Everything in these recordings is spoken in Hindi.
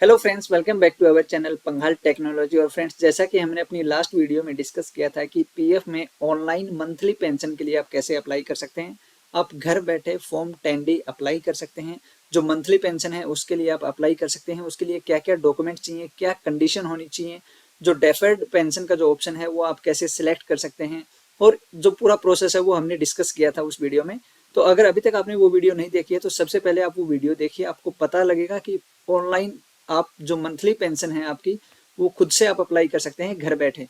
Hello friends, welcome back to our channel Panghal technology. और फ्रेंड्स, जैसा कि हमने अपनी लास्ट वीडियो में डिस्कस किया था कि पीएफ में ऑनलाइन मंथली पेंशन के लिए आप कैसे अप्लाई कर सकते हैं। आप घर बैठे फॉर्म 10D अप्लाई कर सकते हैं। जो मंथली पेंशन है उसके लिए आप अप्लाई कर सकते हैं। उसके लिए क्या क्या डॉक्यूमेंट चाहिए, क्या कंडीशन होनी चाहिए, जो डेफर्ड पेंशन का जो ऑप्शन है वो आप कैसे सिलेक्ट कर सकते हैं, और जो पूरा प्रोसेस है वो हमने डिस्कस किया था उस वीडियो में। तो अगर अभी तक आपने वो वीडियो नहीं देखी है तो सबसे पहले आप वो वीडियो देखिए, आपको पता लगेगा कि ऑनलाइन आप जो मंथली पेंशन है आपकी वो खुद से आप अप्लाई कर सकते हैं घर बैठे।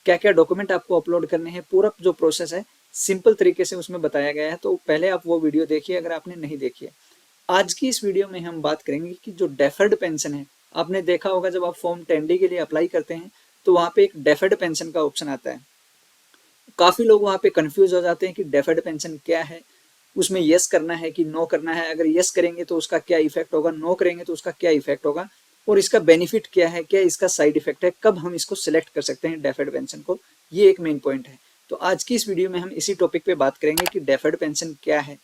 क्या क्या डॉक्यूमेंट आपको अपलोड करने हैं, पूरा जो प्रोसेस है सिंपल तरीके से उसमें बताया गया है। तो पहले आप वो वीडियो देखिए अगर आपने नहीं देखी है। आज की इस वीडियो में हम बात करेंगे कि जो डेफर्ड पेंशन है, आपने देखा होगा जब आप फॉर्म 10D के लिए अप्लाई करते हैं तो वहाँ पे एक डेफर्ड पेंशन का ऑप्शन आता है। काफी लोग वहाँ पे कंफ्यूज हो जाते हैं कि डेफर्ड पेंशन क्या है, उसमें यस करना है कि नो करना है, अगर यस करेंगे तो उसका क्या इफेक्ट होगा, नो करेंगे तो उसका क्या इफेक्ट होगा, और इसका बेनिफिट क्या है, क्या इसका साइड इफेक्ट है, कब हम इसको सिलेक्ट कर सकते हैं डेफर्ड पेंशन को। ये एक मेन पॉइंट है। तो आज की इस वीडियो में हम इसी टॉपिक पे बात करेंगे कि डेफर्ड पेंशन क्या है।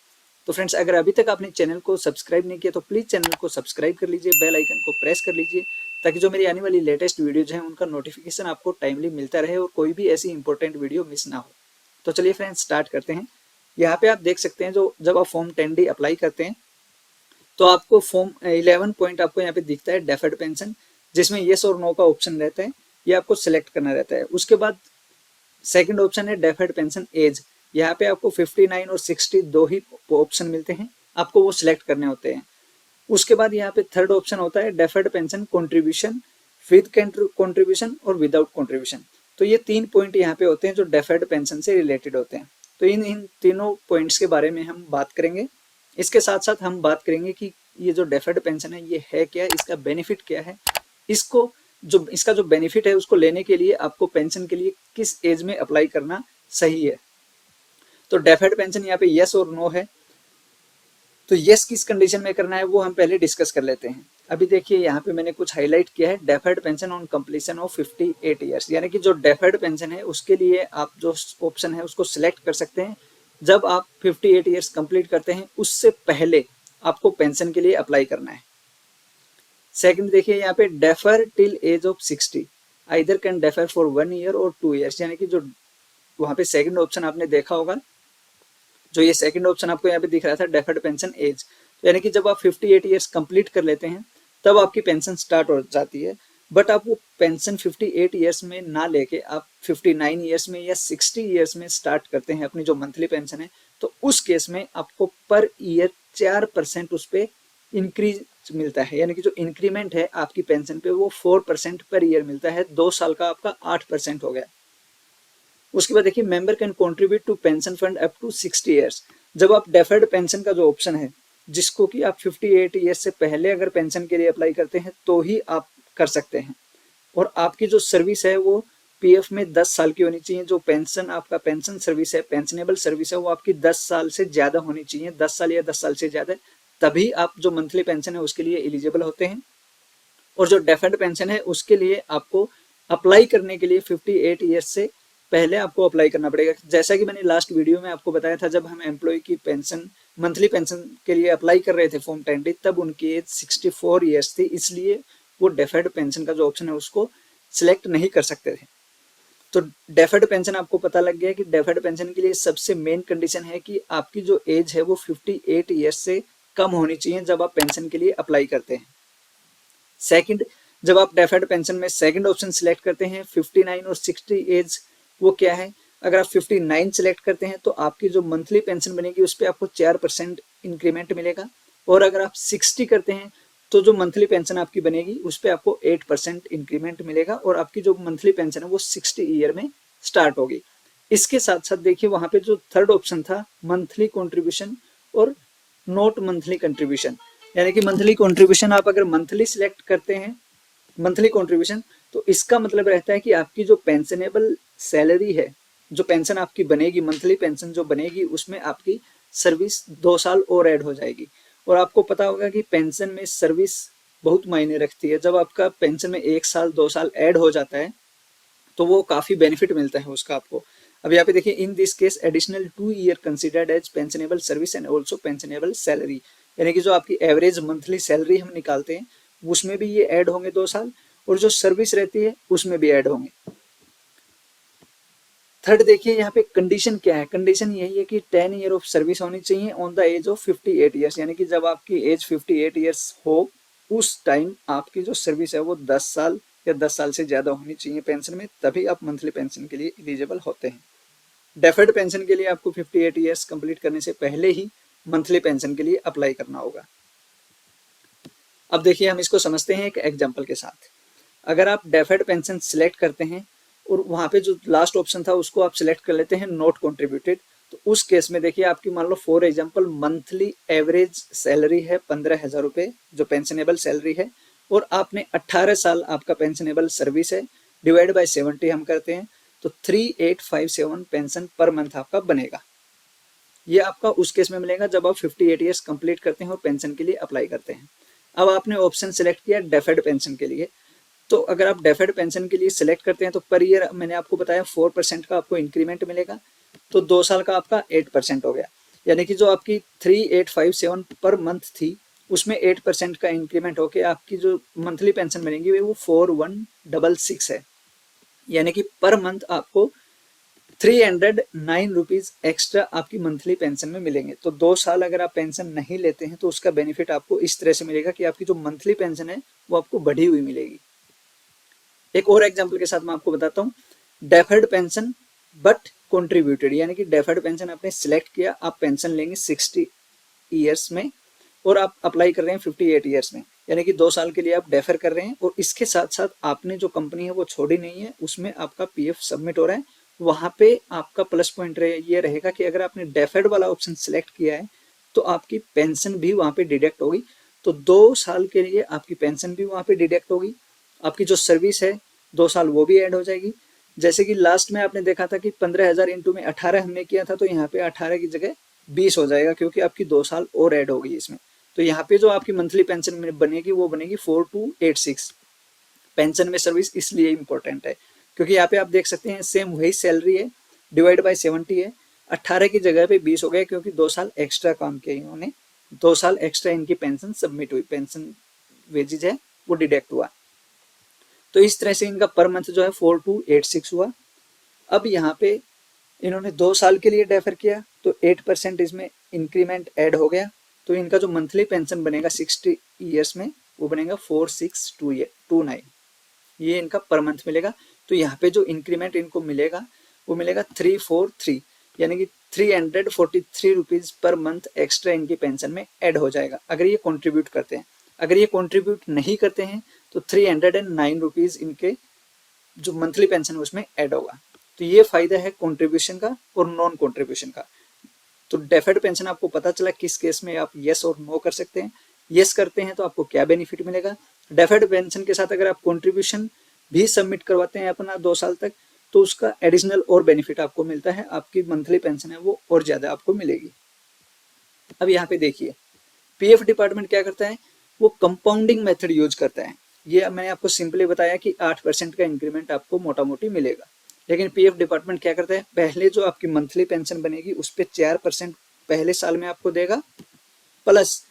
तो फ्रेंड्स, अगर अभी तक आपने चैनल को सब्सक्राइब नहीं किया तो प्लीज चैनल को सब्सक्राइब कर लीजिए, बेल आइकन को प्रेस कर लीजिए, ताकि जो मेरी आने वाली लेटेस्ट वीडियोज हैं उनका नोटिफिकेशन आपको टाइमली मिलता रहे और कोई भी ऐसी इंपॉर्टेंट वीडियो मिस ना हो। तो चलिए फ्रेंड्स, स्टार्ट करते हैं। यहाँ पे आप देख सकते हैं जो जब आप फॉर्म 10D अप्लाई करते हैं तो आपको फॉर्म 11 पॉइंट आपको यहाँ पे दिखता है डेफर्ड पेंशन, जिसमें येस और नो का ऑप्शन रहता है। ये आपको सिलेक्ट करना रहता है। उसके बाद सेकंड ऑप्शन है डेफर्ड पेंशन एज। यहाँ पे आपको 59 और 60 दो ही ऑप्शन मिलते हैं, आपको वो सिलेक्ट करने होते हैं। उसके बाद यहाँ पे थर्ड ऑप्शन होता है deferred pension contribution, with contribution और विदाउट कॉन्ट्रीब्यूशन। तो ये 3 पॉइंट यहाँ पे होते हैं जो डेफर्ड पेंशन से रिलेटेड होते हैं। तो इन इन तीनों पॉइंट्स के बारे में हम बात करेंगे। इसके साथ साथ हम बात करेंगे कि ये जो डेफर्ड पेंशन है ये है क्या, इसका बेनिफिट क्या है, इसको जो इसका जो बेनिफिट है उसको लेने के लिए आपको पेंशन के लिए किस एज में अप्लाई करना सही है। तो डेफर्ड पेंशन यहाँ पे यस और नो है। तो यस किस कंडीशन में करना है वो हम पहले डिस्कस कर लेते हैं। अभी देखिए यहाँ पे मैंने कुछ हाईलाइट किया है, deferred pension on completion of 58 years, यानी कि जो डेफर्ड पेंशन है उसके लिए आप जो ऑप्शन है उसको सिलेक्ट कर सकते हैं जब आप 58 ईयर्स कंप्लीट करते हैं, उससे पहले आपको पेंशन के लिए अप्लाई करना है। सेकंड देखिए यहाँ पे defer till as of 60, either can defer for 1 year और 2 ईयर्स, यानी कि जो वहां पे सेकंड ऑप्शन आपने देखा होगा, जो ये सेकंड ऑप्शन आपको यहाँ पे दिख रहा था डेफर्ड पेंशन एज, यानी कि जब आप 58 ईयर्स कंप्लीट कर लेते हैं तब आपकी पेंशन स्टार्ट हो जाती है। बट आप वो पेंशन 58 ईयर्स में ना लेके आप 59 ईयर्स में या 60 ईयर्स में स्टार्ट करते हैं अपनी जो मंथली पेंशन है, तो उस केस में आपको पर ईयर 4% उस पर इंक्रीज मिलता है, यानी कि जो इंक्रीमेंट है आपकी पेंशन पे वो 4% पर ईयर मिलता है। 2 साल का आपका 8% हो गया। उसके बाद देखिए member can contribute to pension fund up to 60 years. जब आप डेफर्ड पेंशन का जो ऑप्शन है, जिसको कि आप 58 ईयर्स से पहले अगर पेंशन के लिए अप्लाई करते हैं तो ही आप कर सकते हैं, और आपकी जो सर्विस है वो पीएफ में 10 साल की होनी चाहिए। जो पेंशन आपका पेंशन सर्विस है, पेंशनेबल सर्विस है, वो आपकी 10 साल से ज्यादा होनी चाहिए, 10 साल या 10 साल से ज्यादा, तभी आप जो मंथली पेंशन है उसके लिए एलिजिबल होते हैं। और जो डेफर्ड पेंशन है उसके लिए आपको अप्लाई करने के लिए 58 ईयर्स से पहले आपको अप्लाई करना पड़ेगा। जैसा कि मैंने लास्ट वीडियो में आपको बताया था, जब हम एम्प्लॉय की पेंशन मंथली पेंशन के लिए अप्लाई कर रहे थे फॉर्म 10D, तब उनकी एज 64 ईयर्स थी, इसलिए वो डेफर्ड पेंशन का जो ऑप्शन है उसको सिलेक्ट नहीं कर सकते थे। तो डेफर्ड पेंशन आपको पता लग गया कि डेफर्ड पेंशन के लिए सबसे मेन कंडीशन है कि आपकी जो एज है वो 58 ईयर्स से कम होनी चाहिए जब आप पेंशन के लिए अप्लाई करते हैं। सेकंड, जब आप डेफर्ड पेंशन में सेकंड ऑप्शन सिलेक्ट करते हैं 59 और 60 एज, वो क्या है, अगर आप 59 सिलेक्ट करते हैं तो आपकी जो मंथली पेंशन बनेगी उस पर आपको 4% इंक्रीमेंट मिलेगा, और अगर आप 60 करते हैं तो जो मंथली पेंशन आपकी बनेगी उस पर आपको 8% इंक्रीमेंट मिलेगा, और आपकी जो मंथली पेंशन है वो 60 ईयर में स्टार्ट होगी। इसके साथ साथ देखिए वहां पे जो थर्ड ऑप्शन था मंथली कॉन्ट्रीब्यूशन और नॉट मंथली कंट्रीब्यूशन, यानी कि मंथली कंट्रीब्यूशन आप अगर मंथली सिलेक्ट करते हैं मंथली कंट्रीब्यूशन, तो इसका मतलब रहता है कि आपकी जो पेंशनेबल सैलरी है, जो पेंशन आपकी बनेगी, मंथली पेंशन जो बनेगी, उसमें आपकी सर्विस 2 साल और ऐड हो जाएगी। और आपको पता होगा कि पेंशन में सर्विस बहुत मायने रखती है। जब आपका पेंशन में 1 साल 2 साल ऐड हो जाता है तो वो काफी बेनिफिट मिलता है उसका आपको। अब यहाँ पे देखिए in this case additional 2 year considered as pensionable service and also pensionable salary, यानी कि जो आपकी एवरेज मंथली सैलरी हम निकालते हैं उसमें भी ये ऐड होंगे 2 साल, और जो सर्विस रहती है उसमें भी ऐड होंगे। थर्ड देखिए यहाँ पे कंडीशन क्या है, कंडीशन यही है कि 10 ईयर ऑफ सर्विस होनी चाहिए on the age of 58 years, यानी कि जब आपकी एज 58 ईयर्स हो उस टाइम आपकी जो सर्विस है वो 10 साल या 10 साल से ज़्यादा होनी चाहिए पेंशन में, तभी आप मंथली पेंशन के लिए एलिजिबल होते हैं। डेफर्ड पेंशन के लिए आपको 58 ईयर्स कंप्लीट करने से पहले ही मंथली पेंशन के लिए अप्लाई करना होगा। अब देखिए हम इसको समझते हैं एक एग्जाम्पल के साथ। अगर आप डेफर्ड पेंशन सिलेक्ट करते हैं और वहाँ पे जो लास्ट ऑप्शन था उसको आप सिलेक्ट कर लेते हैं नॉट कंट्रीब्यूटेड, तो उस केस में देखिए आपकी मान लो for example monthly average salary है 15,000 रुपये जो पेंशनेबल सैलरी है, और आपने 18 साल आपका पेंशनेबल सर्विस है, डिवाइड बाय 70 हम करते हैं तो 3857 पेंशन पर मंथ आपका बनेगा। ये आपका उस केस में मिलेगा जब आप 58 ईयर्स कंप्लीट करते हैं और पेंशन के लिए अप्लाई करते हैं। अब आपने ऑप्शन सेलेक्ट किया डेफर्ड पेंशन के लिए, तो अगर आप डेफर्ड पेंशन के लिए सिलेक्ट करते हैं तो पर ईयर मैंने आपको बताया 4% का आपको इंक्रीमेंट मिलेगा, तो 2 साल का आपका 8% हो गया, यानी कि जो आपकी 3857 पर मंथ थी उसमें 8% का इंक्रीमेंट होके आपकी जो मंथली पेंशन बनेगी वो 4166 है, यानी कि पर मंथ आपको 309 रुपीज एक्स्ट्रा आपकी मंथली पेंशन में मिलेंगे। तो 2 साल अगर आप पेंशन नहीं लेते हैं तो उसका बेनिफिट आपको इस तरह से मिलेगा कि आपकी जो मंथली पेंशन है वो आपको बढ़ी हुई मिलेगी। एक और एग्जांपल के साथ मैं आपको बताता हूँ, डेफर्ड पेंशन बट कंट्रीब्यूटेड, यानी कि डेफर्ड पेंशन आपने सिलेक्ट किया, आप पेंशन लेंगे 60 ईयर्स में और आप अप्लाई कर रहे हैं 58 ईयर्स में, यानी कि 2 साल के लिए आप डेफर कर रहे हैं, और इसके साथ साथ आपने जो कंपनी है वो छोड़ी नहीं है, उसमें आपका पीएफ सबमिट हो रहा है। वहां पे आपका प्लस पॉइंट ये रहेगा कि अगर आपने डेफर्ड वाला ऑप्शन सिलेक्ट किया है तो आपकी पेंशन भी वहां पे डिडक्ट होगी, तो 2 साल के लिए आपकी पेंशन भी वहां पे डिडक्ट होगी, आपकी जो सर्विस है 2 साल वो भी ऐड हो जाएगी। जैसे कि लास्ट में आपने देखा था कि 15,000 इंटू में 18 हमने किया था, तो यहाँ पे 18 की जगह 20 हो जाएगा क्योंकि आपकी 2 साल और ऐड होगी इसमें। तो यहाँ पे जो आपकी मंथली पेंशन में बनेगी वो बनेगी 4286। पेंशन में सर्विस इसलिए इंपॉर्टेंट है क्योंकि यहाँ पे आप देख सकते हैं सेम वही सैलरी है, डिवाइड बाय 70 है, 18 की जगह पे 20 हो गया क्योंकि 2 साल एक्स्ट्रा काम किया इन्होंने, 2 साल एक्स्ट्रा इनकी पेंशन सबमिट हुई, पेंशन वेजेज है वो डिडक्ट हुआ। तो इस तरह से इनका पर मंथ जो है 4286 हुआ। अब यहाँ पे इन्होंने 2 साल के लिए डेफर किया तो 8% इसमें इंक्रीमेंट ऐड हो गया, तो इनका जो मंथली पेंशन बनेगा 60 ईयर्स में वो बनेगा 4629, ये इनका पर मंथ मिलेगा। तो यहाँ पे जो इंक्रीमेंट इनको मिलेगा वो मिलेगा 343, यानी कि 343 रुपीज पर मंथ एक्स्ट्रा इनकी पेंशन में ऐड हो जाएगा अगर ये कंट्रीब्यूट करते हैं। अगर ये कंट्रीब्यूट नहीं करते हैं तो 309 रुपीज इनके जो मंथली पेंशन है उसमें ऐड होगा। तो ये फायदा है कंट्रीब्यूशन का और नॉन कंट्रीब्यूशन का। तो डेफर्ड पेंशन आपको पता चला किस केस में आप यस और नो कर सकते हैं। यस करते हैं तो आपको क्या बेनिफिट मिलेगा, डेफर्ड पेंशन के साथ अगर आप कंट्रीब्यूशन भी सबमिट करवाते हैं अपना 2 साल तक तो उसका एडिशनल और बेनिफिट आपको मिलता है, आपकी मंथली पेंशन है वो और ज्यादा आपको मिलेगी। अब यहाँ पे देखिए पीएफ डिपार्टमेंट क्या करता है, वो कंपाउंडिंग मेथड यूज करता है। ये मैंने आपको सिंपली बताया कि 8% का इंक्रीमेंट आपको मोटा मोटी मिलेगा, लेकिन पीएफ डिपार्टमेंट क्या करता है, पहले जो आपकी मंथली पेंशन बनेगी उस पर 4% पहले साल में आपको देगा, प्लस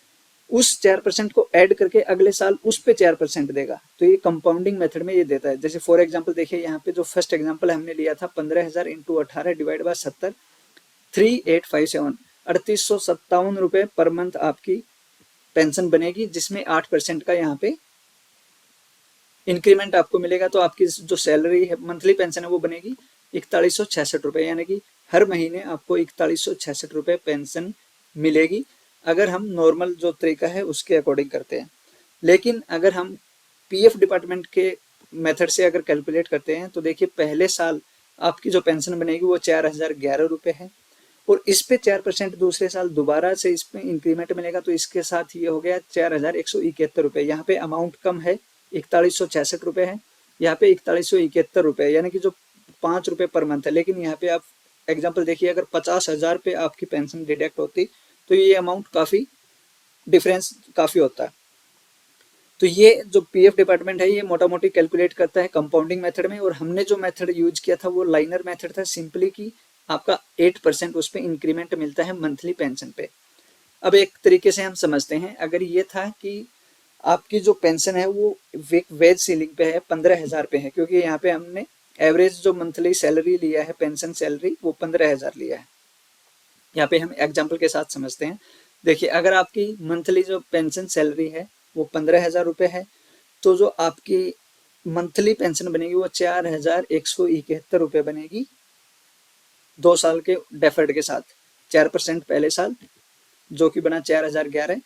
उस 4% को ऐड करके अगले साल उस पे 4% देगा। तो ये कंपाउंडिंग मेथड में ये देता है। जैसे फॉर एग्जांपल देखिए यहाँ पे जो फर्स्ट एग्जांपल हमने लिया था 15,000 इंटू 18 डिवाइड बाय 70, 3857, 3857 रुपये पर मंथ आपकी पेंशन बनेगी, जिसमें 8% का यहाँ पे इंक्रीमेंट आपको मिलेगा। तो आपकी जो सैलरी है मंथली पेंशन है वो बनेगी 4166 रुपये, यानी कि हर महीने आपको 4166 रुपये पेंशन मिलेगी अगर हम नॉर्मल जो तरीका है उसके अकॉर्डिंग करते हैं। लेकिन अगर हम पीएफ डिपार्टमेंट के मेथड से अगर कैलकुलेट करते हैं तो देखिए पहले साल आपकी जो पेंशन बनेगी वो 4011 रुपये है, और इस पे 4% दूसरे साल दोबारा से इस पे इंक्रीमेंट मिलेगा, तो इसके साथ ये हो गया 4171 रुपये। यहाँ पे अमाउंट कम है, 4166 रुपये है, यहाँ पे 4171 रुपये, यानी कि जो 5 रुपये पर मंथ है। लेकिन यहाँ पे आप एग्जाम्पल देखिए अगर 50,000 पे आपकी पेंशन डिडक्ट होती तो ये अमाउंट काफ़ी डिफरेंस काफ़ी होता है। तो ये जो पीएफ डिपार्टमेंट है ये मोटा मोटी कैलकुलेट करता है कंपाउंडिंग मेथड में, और हमने जो मेथड यूज किया था वो लाइनर मेथड था, सिंपली कि आपका 8% उस पर इंक्रीमेंट मिलता है मंथली पेंशन पे। अब एक तरीके से हम समझते हैं, अगर ये था कि आपकी जो पेंशन है वो वेज सीलिंग पे है, 15,000 पे है, क्योंकि यहाँ पे हमने एवरेज जो मंथली सैलरी लिया है, पेंशन सैलरी, वो 15,000 लिया है। यहाँ पे हम एग्जाम्पल के साथ समझते हैं। देखिए, अगर आपकी मंथली जो पेंशन सैलरी है वो 15,000 रुपये है, तो जो आपकी मंथली पेंशन बनेगी वो 4,171 रुपये बनेगी 2 साल के डेफर्ड के साथ। 4% पहले साल जो कि बना 4,011,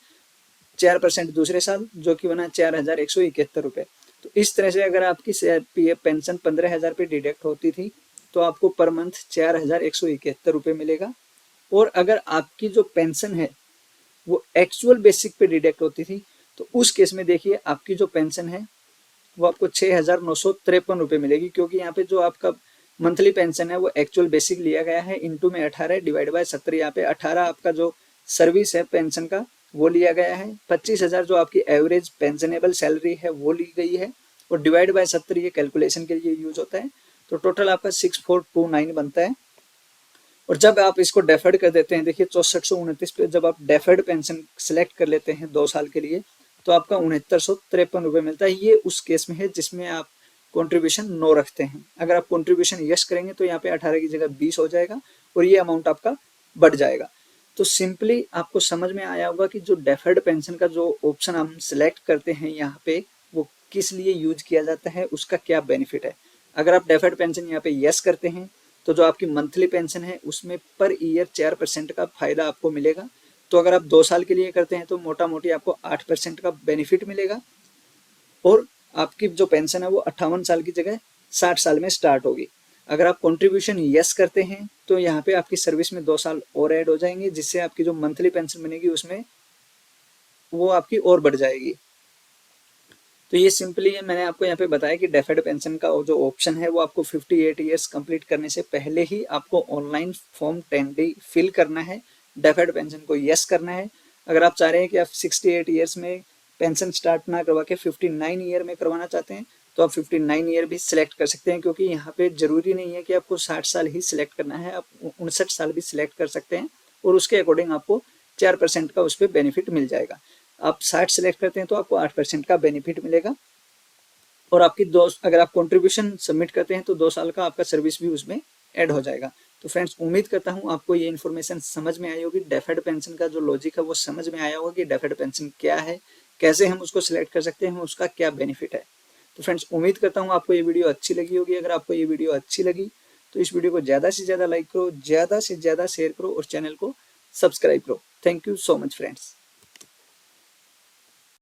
4% दूसरे साल जो कि बना 4,171 रुपये। तो इस तरह से अगर आपकी पीएफ पेंशन 15,000 पे डिडक्ट होती थी तो आपको पर मंथ 4,171 रुपये मिलेगा। और अगर आपकी जो पेंशन है वो एक्चुअल बेसिक पे डिडक्ट होती थी तो उस केस में देखिए आपकी जो पेंशन है वो आपको 6,953 रुपये मिलेगी, क्योंकि यहाँ पे जो आपका मंथली पेंशन है वो एक्चुअल बेसिक लिया गया है, इंटू में 18 डिवाइड बाय 70। यहाँ पे 18 आपका जो सर्विस है पेंशन का वो लिया गया है, 25,000 जो आपकी एवरेज पेंशनेबल सैलरी है वो ली गई है, और डिवाइड बाय 70 ये कैलकुलेशन के लिए यूज होता है। तो टोटल आपका 6429 बनता है। और जब आप इसको डेफर्ड कर देते हैं, देखिए 6429 पे जब आप डेफर्ड पेंशन सेलेक्ट कर लेते हैं 2 साल के लिए तो आपका 6953 रुपये मिलता है। ये उस केस में है जिसमें आप कंट्रीब्यूशन नो रखते हैं। अगर आप कंट्रीब्यूशन यस करेंगे तो यहाँ पे 18 की जगह 20 हो जाएगा और ये अमाउंट आपका बढ़ जाएगा। तो सिंपली आपको समझ में आया होगा कि जो डेफर्ड पेंशन का जो ऑप्शन हम सिलेक्ट करते हैं यहाँ पे वो किस लिए यूज किया जाता है, उसका क्या बेनिफिट है। अगर आप डेफर्ड पेंशन यहाँ पे यस करते हैं तो जो आपकी मंथली पेंशन है उसमें पर ईयर 4% का फायदा आपको मिलेगा। तो अगर आप 2 साल के लिए करते हैं तो मोटा मोटी आपको 8% का बेनिफिट मिलेगा, और आपकी जो पेंशन है वो 58 साल की जगह 60 साल में स्टार्ट होगी। अगर आप कंट्रीब्यूशन यस करते हैं तो यहाँ पे आपकी सर्विस में 2 साल और ऐड हो जाएंगे, जिससे आपकी जो मंथली पेंशन बनेगी उसमें वो आपकी और बढ़ जाएगी। तो ये सिंपली मैंने आपको यहाँ पे बताया कि डेफर्ड पेंशन का जो ऑप्शन है वो आपको 58 ईयर्स कंप्लीट करने से पहले ही आपको ऑनलाइन फॉर्म 10D फिल करना है, डेफर्ड पेंशन को यस करना है। अगर आप चाह रहे हैं कि आप 68 ईयर्स में पेंशन स्टार्ट ना करवा के 59 ईयर में करवाना चाहते हैं तो आप 59 ईयर भी सिलेक्ट कर सकते हैं, क्योंकि यहाँ पे जरूरी नहीं है कि आपको 60 साल ही सिलेक्ट करना है, आप 59 साल भी सिलेक्ट कर सकते हैं और उसके अकॉर्डिंग आपको 4% का उस पर बेनिफिट मिल जाएगा। आप 60 सेलेक्ट करते हैं तो आपको 8% का बेनिफिट मिलेगा, और आपकी अगर आप कंट्रीब्यूशन सबमिट करते हैं तो 2 साल का आपका सर्विस भी उसमें ऐड हो जाएगा। तो फ्रेंड्स, उम्मीद करता हूँ आपको ये इन्फॉर्मेशन समझ में आई होगी, डेफर्ड पेंशन का जो लॉजिक है वो समझ में आया होगा कि डेफर्ड पेंशन क्या है, कैसे हम उसको सिलेक्ट कर सकते हैं, उसका क्या बेनिफिट है। तो फ्रेंड्स, उम्मीद करता हूँ आपको ये वीडियो अच्छी लगी होगी। अगर आपको ये वीडियो अच्छी लगी तो इस वीडियो को ज़्यादा से ज़्यादा लाइक करो, ज़्यादा से ज़्यादा शेयर करो और चैनल को सब्सक्राइब करो। Thank you so much friends.